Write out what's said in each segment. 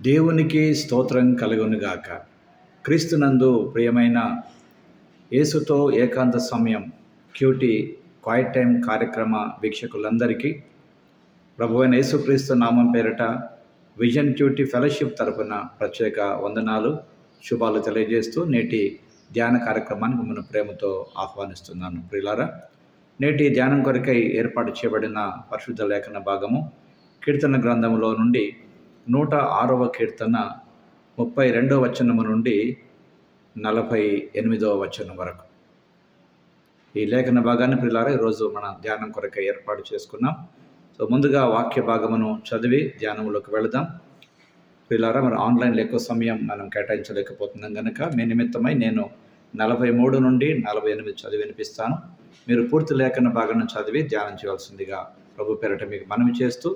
దేవునికి స్తోత్రం కలుగునుగాక. క్రీస్తునందు ప్రియమైన యేసుతో ఏకాంత సమయం క్యూటీ క్వైట్ టైం కార్యక్రమ వీక్షకులందరికీ ప్రభువైన యేసుక్రీస్తు నామం పేరిట విజన్ క్యూటీ ఫెలోషిప్ తరపున ప్రత్యేక వందనాలు, శుభాలు తెలియజేస్తూ నేటి ధ్యాన కార్యక్రమానికి మిమ్మల్ని ప్రేమతో ఆహ్వానిస్తున్నాను. ప్రియులారా, నేటి ధ్యానం కొరకై ఏర్పాటు చేయబడిన పరిశుద్ధ లేఖన భాగము కీర్తన గ్రంథములో నుండి 106వ కీర్తన 32వ వచనము నుండి 48వ వచనం వరకు. ఈ లేఖన భాగాన్ని ప్రియులారా ఈరోజు మన ధ్యానం కొరకై ఏర్పాటు చేసుకున్నాం. సో ముందుగా వాక్య భాగమును చదివి ధ్యానంలోకి వెళదాం. ప్రియులారా, మరి ఆన్లైన్లో ఎక్కువ సమయం మనం కేటాయించలేకపోతున్నాం కనుక మీ నిమిత్తమై నేను 43 నుండి 48 చదివి వినిపిస్తాను. మీరు పూర్తి లేఖన భాగాన్ని చదివి ధ్యానం చేయవలసిందిగా ప్రభు పేరిట మీకు మనవి చేస్తూ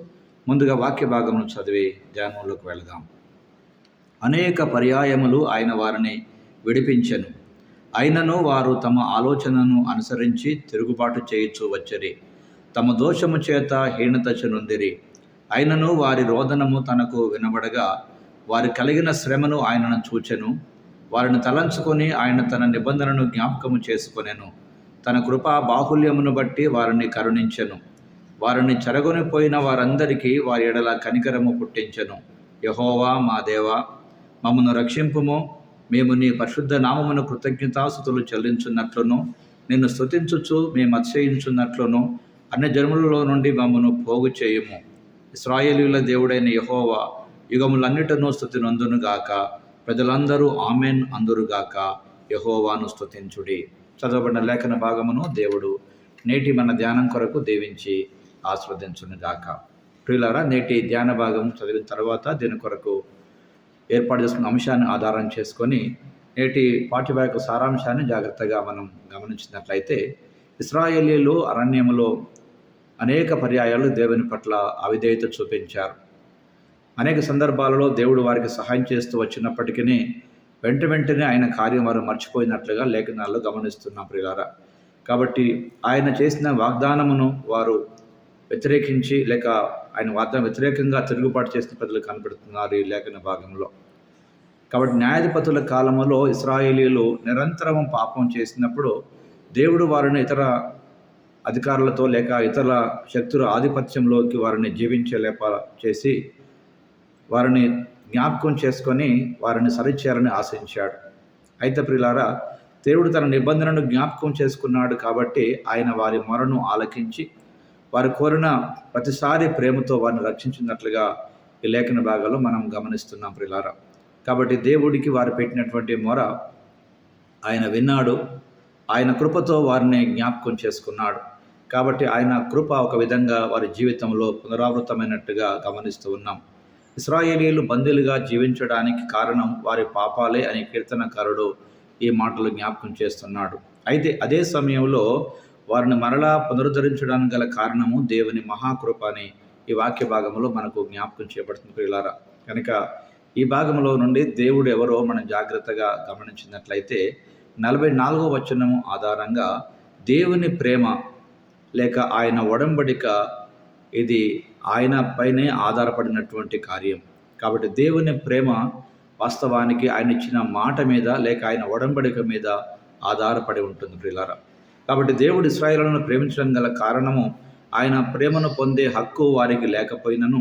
ముందుగా వాక్య భాగమును చదివి ధ్యానంలోకి వెళదాం. అనేక పర్యాయములు ఆయన వారిని విడిపించెను, అయినను వారు తమ ఆలోచనను అనుసరించి తిరుగుబాటు చేయుచూ వచ్చిరి. తమ దోషము చేత హీనత చెందిరి. అయినను వారి రోదనము తనకు వినబడగా వారి కలిగిన శ్రమను ఆయనను చూచెను. వారిని తలంచుకొని ఆయన తన నిబంధనను జ్ఞాపకము చేసుకొనెను. తన కృపా బాహుల్యమును బట్టి వారిని కరుణించెను. వారిని చెరగొనిపోయిన వారందరికీ వారి ఎడల కనికరము పుట్టించెను. యెహోవా మా దేవా, మమ్మను రక్షింపుము. మేము నీ పరిశుద్ధ నామమును కృతజ్ఞతాస్తుతులు చెల్లించున్నట్లును నిన్ను స్తుతించుచు మేము అతిశయించున్నట్లును అన్ని జన్మలలో నుండి మమ్మను పోగు చేయుము. ఇశ్రాయేలీయుల దేవుడైన యెహోవా యుగములన్నిటను స్తుతి నొందునుగాక. ప్రజలందరూ ఆమెన్ అందురుగాక. యెహోవాను స్తుతించుడి. చదవబడిన లేఖన భాగమును దేవుడు నేటి మన ధ్యానం కొరకు దీవించి ఆస్వాదించునుగాక. ప్రియులారా, నేటి ధ్యాన భాగం చదివిన తర్వాత దీని కొరకు ఏర్పాటు చేసుకున్న అంశాన్ని ఆధారం చేసుకొని నేటి పాఠ్యభాగ సారాంశాన్ని జాగ్రత్తగా మనం గమనించినట్లయితే, ఇశ్రాయేలీయులు అరణ్యములో అనేక పర్యాయాలు దేవుని పట్ల అవిధేయత చూపించారు. అనేక సందర్భాలలో దేవుడు వారికి సహాయం చేస్తూ వచ్చినప్పటికీ వెంటనే ఆయన కార్యం వారు మర్చిపోయినట్లుగా లేఖనాల్లో గమనిస్తున్నాం ప్రియులారా. కాబట్టి ఆయన చేసిన వాగ్దానమును వారు వ్యతిరేకించి లేక ఆయన వాగ్దానం వ్యతిరేకంగా తిరుగుబాటు చేసిన ప్రజలు కనబడుతున్నారు ఈ లేఖన భాగంలో. కాబట్టి న్యాయాధిపతుల కాలంలో ఇశ్రాయేలీయులు నిరంతరం పాపం చేసినప్పుడు దేవుడు వారిని ఇతర అధికారులతో లేక ఇతర శక్తుల ఆధిపత్యంలోకి వారిని జీవించలేప చేసి వారిని జ్ఞాపకం చేసుకొని వారిని సరిచేయాలని ఆశించాడు. అయితే ప్రియులారా, దేవుడు తన నిబంధనను జ్ఞాపకం చేసుకున్నాడు కాబట్టి ఆయన వారి మొరను ఆలకించి వారు కోరిన ప్రతిసారి ప్రేమతో వారిని రక్షించినట్లుగా ఈ లేఖన భాగాల్లో మనం గమనిస్తున్నాం ప్రియులారా. కాబట్టి దేవుడికి వారు పెట్టినటువంటి మొర ఆయన విన్నాడు. ఆయన కృపతో వారిని జ్ఞాపకం చేసుకున్నాడు. కాబట్టి ఆయన కృప ఒక విధంగా వారి జీవితంలో పునరావృతమైనట్టుగా గమనిస్తూ ఉన్నాం. ఇశ్రాయేలీయులు బందీలుగా జీవించడానికి కారణం వారి పాపాలే అని కీర్తనకారుడు ఈ మాటలు జ్ఞాపకం చేస్తున్నాడు. అయితే అదే సమయంలో వారిని మరలా పునరుద్ధరించడానికి గల కారణము దేవుని మహాకృప అని ఈ వాక్య భాగంలో మనకు జ్ఞాపకం చేయబడుతుంది ప్రియులారా. కనుక ఈ భాగంలో నుండి దేవుడు ఎవరో మనం జాగ్రత్తగా గమనించినట్లయితే 44వ వచనము ఆధారంగా దేవుని ప్రేమ లేక ఆయన ఒడంబడిక ఇది ఆయన పైనే ఆధారపడినటువంటి కార్యం. కాబట్టి దేవుని ప్రేమ వాస్తవానికి ఆయన ఇచ్చిన మాట మీద లేక ఆయన ఒడంబడిక మీద ఆధారపడి ఉంటుంది ప్రియులారా. కాబట్టి దేవుడు ఇశ్రాయేలును ప్రేమించడం గల కారణము ఆయన ప్రేమను పొందే హక్కు వారికి లేకపోయినను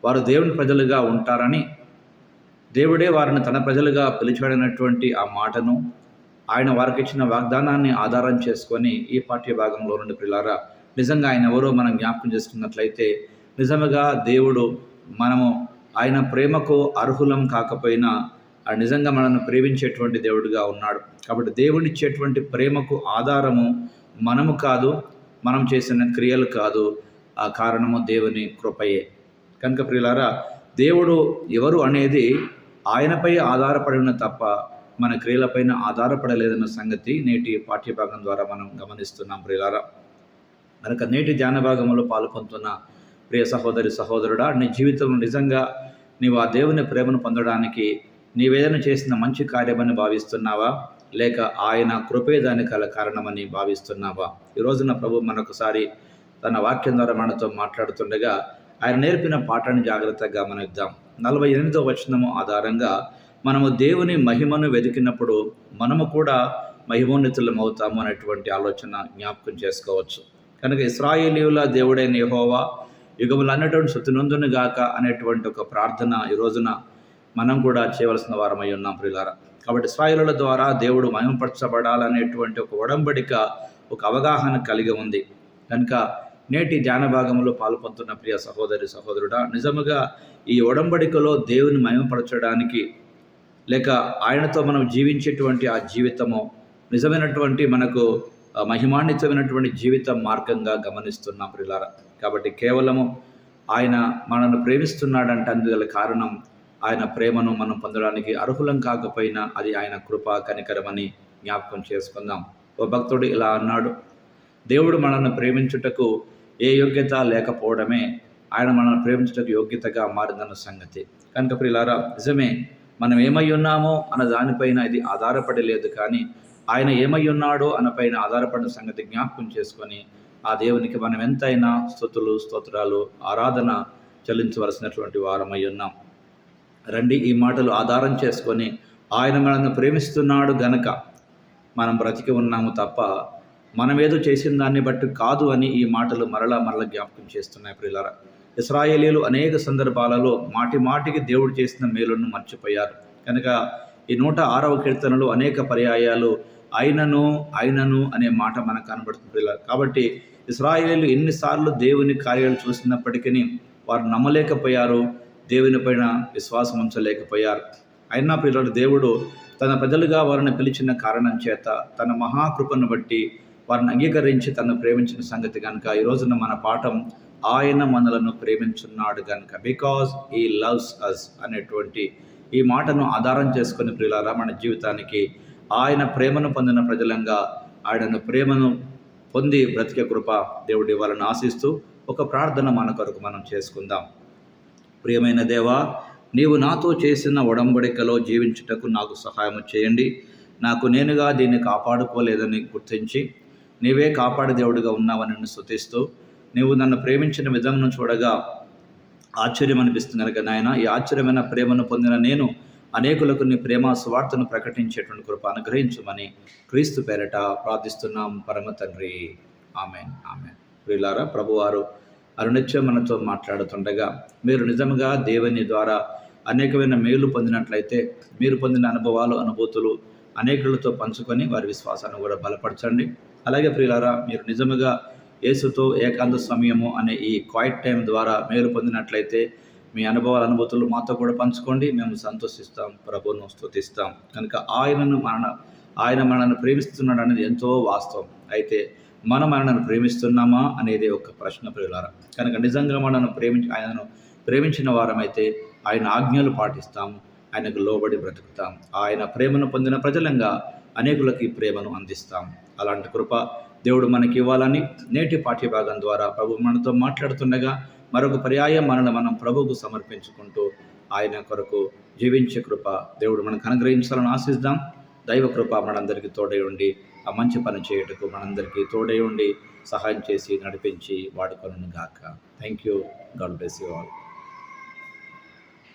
వారు దేవుని ప్రజలుగా ఉంటారని దేవుడే వారిని తన ప్రజలుగా పిలిచాడనటువంటి ఆ మాటను ఆయన వారికి ఇచ్చిన వాగ్దానాన్ని ఆధారం చేసుకొని ఈ పాఠ్య భాగంలో నుండి ప్రియులారా, నిజంగా ఆయన ఎవరో మనం జ్ఞాపకం చేసుకున్నట్లయితే నిజంగా దేవుడు మనము ఆయన ప్రేమకు అర్హులం కాకపోయినా నిజంగా మనల్ని ప్రేమించేటువంటి దేవుడిగా ఉన్నాడు. కాబట్టి దేవుడు ఇచ్చేటువంటి ప్రేమకు ఆధారము మనము కాదు, మనం చేసిన క్రియలు కాదు, ఆ కారణము దేవుని కృపయే. కనుక ప్రియులారా, దేవుడు ఎవరు అనేది ఆయనపై ఆధారపడిన తప్ప మన క్రియలపైన ఆధారపడలేదన్న సంగతి నేటి పాఠ్యభాగం ద్వారా మనం గమనిస్తున్నాం ప్రియులారా. కనుక నేటి ధ్యాన భాగంలో పాల్పొందుతున్న ప్రియ సహోదరి సహోదరుడా, నీ జీవితంలో నిజంగా నీవు ఆ దేవుని ప్రేమను పొందడానికి నీవేదైనా చేసిన మంచి కార్యమని భావిస్తున్నావా, లేక ఆయన కృపే దానికి గల కారణమని భావిస్తున్నావా? ఈ రోజున ప్రభు మనొకసారి తన వాక్యం ద్వారా మనతో మాట్లాడుతుండగా ఆయన నేర్పిన పాఠాన్ని జాగ్రత్తగా గమనిద్దాం. 48వ వచనము ఆధారంగా మనము దేవుని మహిమను వెతికినప్పుడు మనము కూడా మహిమోన్నతులం అవుతాము అనేటువంటి ఆలోచన జ్ఞాపకం చేసుకోవచ్చు. కనుక ఇశ్రాయేలీయుల దేవుడైన యెహోవా యుగములన్నటువంటి స్తుతినందును గాక అనేటువంటి ఒక ప్రార్థన ఈ రోజున మనం కూడా చేయవలసిన వారమై ఉన్నాం ప్రియులారా. కాబట్టి ఇశ్రాయేలుల ద్వారా దేవుడు మహిమపరచబడాలనేటువంటి ఒక ఒడంబడిక, ఒక అవగాహన కలిగి ఉంది. కనుక నేటి ధ్యాన భాగంలో పాల్పొందుతున్న ప్రియ సహోదరి సహోదరుడా, నిజముగా ఈ ఒడంబడికలో దేవుని మహిమపరచడానికి లేక ఆయనతో మనం జీవించేటువంటి ఆ జీవితము నిజమైనటువంటి మనకు మహిమాన్వితమైనటువంటి జీవిత మార్గంగా గమనిస్తున్నాం ప్రియులారా. కాబట్టి కేవలము ఆయన మనల్ని ప్రేమిస్తున్నాడంటే అందుగల కారణం ఆయన ప్రేమను మనం పొందడానికి అర్హులం కాకపోయినా అది ఆయన కృప కనికరమని జ్ఞాపకం చేసుకుందాం. ఓ భక్తుడు ఇలా అన్నాడు, దేవుడు మనల్ని ప్రేమించుటకు ఏ యోగ్యత లేకపోవడమే ఆయన మనల్ని ప్రేమించుటకు యోగ్యతగా మారిందన్న సంగతి. కనుక ప్రియులారా, నిజమే మనం ఏమై ఉన్నామో అన్న దానిపైన ఇది ఆధారపడి లేదు, కానీ ఆయన ఏమై ఉన్నాడో అన్నపైన ఆధారపడిన సంగతి జ్ఞాపకం చేసుకొని ఆ దేవునికి మనం ఎంతైనా స్తుతులు స్తోత్రాలు ఆరాధన చెల్లించవలసినటువంటి వారమై ఉన్నాం. రండి, ఈ మాటలు ఆధారం చేసుకొని ఆయన మనల్ని ప్రేమిస్తున్నాడు గనక మనం బ్రతికి ఉన్నాము తప్ప మనం ఏదో చేసిన దాన్ని బట్టి కాదు అని ఈ మాటలు మరలా జ్ఞాపకం చేస్తున్నాయి ప్రియులారా. ఇశ్రాయేలీయులు అనేక సందర్భాలలో మాటి మాటికి దేవుడు చేసిన మేలును మర్చిపోయారు. కనుక ఈ 106వ కీర్తనలో అనేక పర్యాయాలు అయినను అనే మాట మనకు కనబడుతుంది ప్రియులారా. కాబట్టి ఇశ్రాయేలీయులు ఎన్నిసార్లు దేవుని కార్యాలు చూసినప్పటికీ వారు నమ్మలేకపోయారు, దేవుని పైన విశ్వాసం ఉంచలేకపోయారు. అయినా ప్రియులారా, దేవుడు తన ప్రజలుగా వారిని పిలిచిన కారణం చేత తన మహాకృపను బట్టి వారిని అంగీకరించి తను ప్రేమించిన సంగతి కనుక ఈ రోజున మన పాఠం ఆయన మనలను ప్రేమించున్నాడు కనుక, బికాజ్ హీ లవ్స్ అస్ అనేటువంటి ఈ మాటను ఆధారం చేసుకుని ప్రియులారా, మన జీవితానికి ఆయన ప్రేమను పొందిన ప్రజలంగా ఆయనను ప్రేమను పొంది బ్రతికే కృప దేవుడు ఇవ్వాలని ఆశిస్తూ ఒక ప్రార్థన మన కొరకు మనం చేసుకుందాం. ప్రియమైన దేవా, నీవు నాతో చేసిన ఒడంబడికలో జీవించుటకు నాకు సహాయం చేయండి. నాకు నేనుగా దీన్ని కాపాడుకోలేదని గుర్తించి నీవే కాపాడే దేవుడిగా ఉన్నావని నిన్ను స్తుతిస్తూ, నీవు నన్ను ప్రేమించిన విధంను చూడగా ఆశ్చర్యం అనిపిస్తుంది కనుక నాయన, ఈ ఆశ్చర్యమైన ప్రేమను పొందిన నేను అనేకులకు నీ ప్రేమ సువార్తను ప్రకటించేటువంటి కృప అనుగ్రహించమని క్రీస్తు పేరట ప్రార్థిస్తున్నాం పరమ తండ్రి. Amen amen. ప్రియులారా, ప్రభువారు అరునిత్యం మనతో మాట్లాడుతుండగా మీరు నిజంగా దేవుని ద్వారా అనేకమైన మేలు పొందినట్లయితే మీరు పొందిన అనుభవాలు అనుభూతులు అనేకులతో పంచుకొని వారి విశ్వాసాన్ని కూడా బలపరచండి. అలాగే ప్రియులారా, మీరు నిజముగా యేసుతో ఏకాంత సమయము అనే ఈ క్వైట్ టైం ద్వారా మేలు పొందినట్లయితే మీ అనుభవాల అనుభూతులు మాతో కూడా పంచుకోండి. మేము సంతోషిస్తాం, ప్రభువును స్తుతిస్తాం. కనుక ఆయన మనల్ని ప్రేమిస్తున్నాడు అనేది ఎంతో వాస్తవం. అయితే మనం మనల్ని ప్రేమిస్తున్నామా అనేది ఒక ప్రశ్న ప్రియులారా. కనుక నిజంగా ఆయనను ప్రేమించిన వారమైతే ఆయన ఆజ్ఞలు పాటిస్తాము, ఆయనకు లోబడి బ్రతుకుతాం, ఆయన ప్రేమను పొందిన ప్రజలంగా అనేకులకి ప్రేమను అందిస్తాం. అలాంటి కృప దేవుడు మనకి ఇవ్వాలని నేటి పాఠ్యభాగం ద్వారా ప్రభు మనతో మాట్లాడుతుండగా మరొక పర్యాయం మనల్ని మనం ప్రభువుకు సమర్పించుకుంటూ ఆయన కొరకు జీవించే కృప దేవుడు మనకు అనుగ్రహించాలని ఆశిద్దాం. దైవ కృప మనందరికీ తోడై ఉండి ఆ మంచి పని చేయుటకు మనందరికీ తోడై ఉండి సహాయం చేసి నడిపించి వాడుకొనుగాక. Thank you. God bless you all.